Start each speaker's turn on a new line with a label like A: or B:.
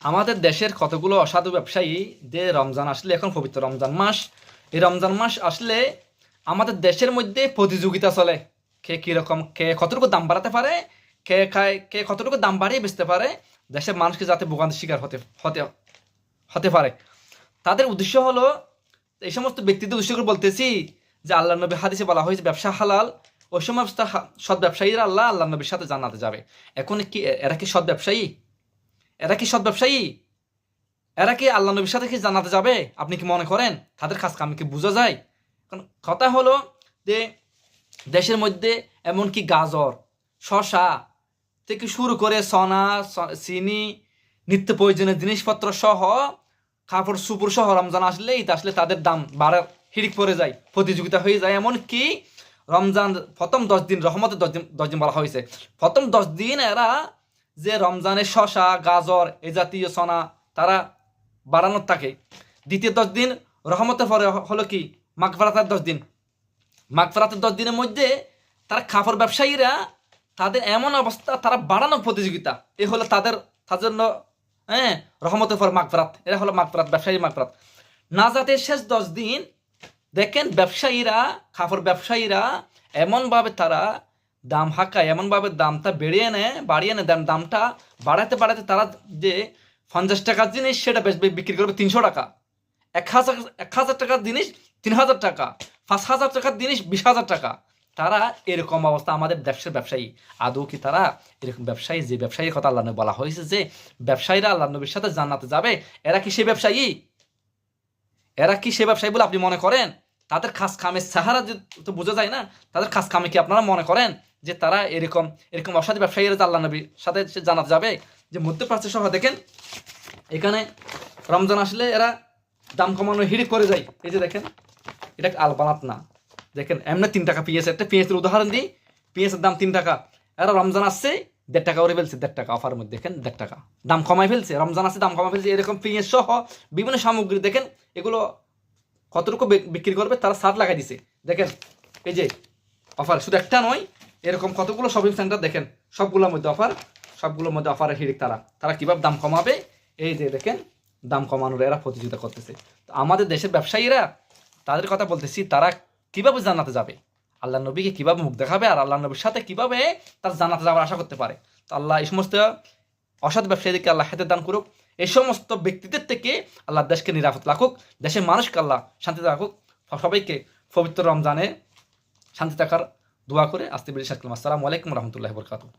A: আমাদের দেশের কতগুলো অসাধু ব্যবসায়ী যে রমজান আসলে, এখন পবিত্র রমজান মাস, এই রমজান মাস আসলে আমাদের দেশের মধ্যে প্রতিযোগিতা চলে। কে কীরকম, কে কতটুকু দাম বাড়াতে পারে, কে খায়, কে কতটুকু দাম বাড়িয়ে বেচতে পারে, দেশের মানুষকে যাতে ভোগান্তির শিকার হতে হতে হতে পারে। তাদের উদ্দেশ্য হলো, এই সমস্ত ব্যক্তিদের উদ্দেশ্য করে বলতেছি যে আল্লাহ নবী হাদিসে বলা হয়েছে ব্যবসা হালাল। ওই সমস্ত সৎ ব্যবসায়ীরা আল্লাহ নবীর সাথে জান্নাতে যাবে। এখন কি এরা কি সৎ ব্যবসায়ী? এরা কি সৎ ব্যবসায়ী? এরা কি আল্লাহ নবীর সাথে কি জান্নাতে যাবে? আপনি কি মনে করেন? তাদের কাজ কাম কি বোঝা যায়? কারণ কথা হলো যে দেশের মধ্যে এমনকি গাজর, শশা থেকে শুরু করে সোনা, চিনি, নিত্য প্রয়োজনীয় জিনিসপত্র সহ, কাপড় সুপুর সহ রমজান আসলে ঈদ আসলে তাদের দাম বাড়ার হিড়িক পড়ে যায়, প্রতিযোগিতা হয়ে যায়। এমনকি রমজান প্রথম 10 দিন, রহমতের 10 দিন বলা হয়েছে, প্রথম 10 দিন এরা যে রমজানের শশা, গাজর এ জাতীয় সোনা তারা বাড়ানোর থাকে। দ্বিতীয় 10 দিন রহমতের পরে হলো কি মাগফিরাতের 10 দিন। মাগফিরাতের 10 দিনের মধ্যে তারা কাপড় ব্যবসায়ীরা তাদের এমন অবস্থা, তারা বাড়ানোর প্রতিযোগিতা। এ হলো তাদের জন্য রহমতের পর মাগফিরাত। এরা হলো মাগফিরাত, ব্যবসায়ী মাগফিরাত। নাজাতের শেষ 10 দিন দেখেন ব্যবসায়ীরা, কাপড় ব্যবসায়ীরা এমনভাবে তারা দাম হাঁকায়, এমনভাবে দামটা বাড়িয়ে নেয়, দামটা বাড়াতে বাড়াতে তারা যে 50 টাকার জিনিস সেটা বিক্রি করবে 300 টাকা, 1000 টাকার জিনিস 3000 টাকা, 5000 টাকার জিনিস 20,000 টাকা। তারা এরকম অবস্থা। আমাদের দেশের ব্যবসায়ী আদৌ কি তারা এরকম ব্যবসায়ী? যে ব্যবসায়ীর কথা আল্লাহ নবী বলা হয়েছে যে ব্যবসায়ীরা আল্লাহ নবীর সাথে জান্নাতে যাবে, এরা কি সে ব্যবসায়ী? এরা কি সে ব্যবসায়ী বলে আপনি মনে করেন? তাদের খাস কামের সাহারা তো বোঝা যায় না। তাদের খাস কামে কি আপনারা মনে করেন যে তারা এরকম অসাধু ব্যবসায়ীরা আল্লাহ নবীর সাথে জান্নাতে যাবে? যে মধ্যপ্রাচ্য সহ দেখেন, এখানে রমজান আসলে এরা দাম কমানো হিড়িক করে যায়। এই যে দেখেন, এটা আলবানাত না, দেখেন এমনি 3 টাকা পেঁয়াজ, একটা পেঁয়াজের উদাহরণ দিই, পেঁয়াজের দাম 3 টাকা, এরা রমজান আসছে 1.5 টাকা করে ফেলছে, 1.5 টাকা অফারের মধ্যে দেখেন 1.5 টাকা দাম কমাই ফেলছে। রমজান আসছে দাম কমাই ফেলছে। এরকম পেঁয়াজ সহ বিভিন্ন সামগ্রী দেখেন, এগুলো কতটুকু বিক্রি করবে তারা ছাড় লাগাই দিছে। দেখেন এই যে অফার, শুধু একটা নয়, এরকম কতগুলো শপিং সেন্টার দেখেন, সবগুলোর মধ্যে অফার, সবগুলোর মধ্যে অফারের হিড়িক। তারা কীভাবে দাম কমাবে, এই যে দেখেন দাম কমানোর এরা প্রতিযোগিতা করতেছে। তো আমাদের দেশের ব্যবসায়ীরা, তাদের কথা বলতেছি, তারা কীভাবে জান্নাতে যাবে, আল্লাহ নবীকে কীভাবে মুখ দেখাবে, আর আল্লাহ নবীর সাথে কীভাবে তার জান্নাতে যাওয়ার আশা করতে পারে। তো আল্লাহ এই সমস্ত অসৎ ব্যবসায়ীদেরকে আল্লাহ হেদায়েত দান করুক। এই সমস্ত ব্যক্তিদের থেকে আল্লাহ দেশকে নিরাপদ রাখুক, দেশের মানুষকে আল্লাহ শান্তিতে রাখুক। সবাইকে পবিত্র রমজানে শান্তি থাকার দোয়া করে আসতে বেরিয়ে আসসালামু আলাইকুম রহমতুল্লাহি ওয়া বারাকাতুহু।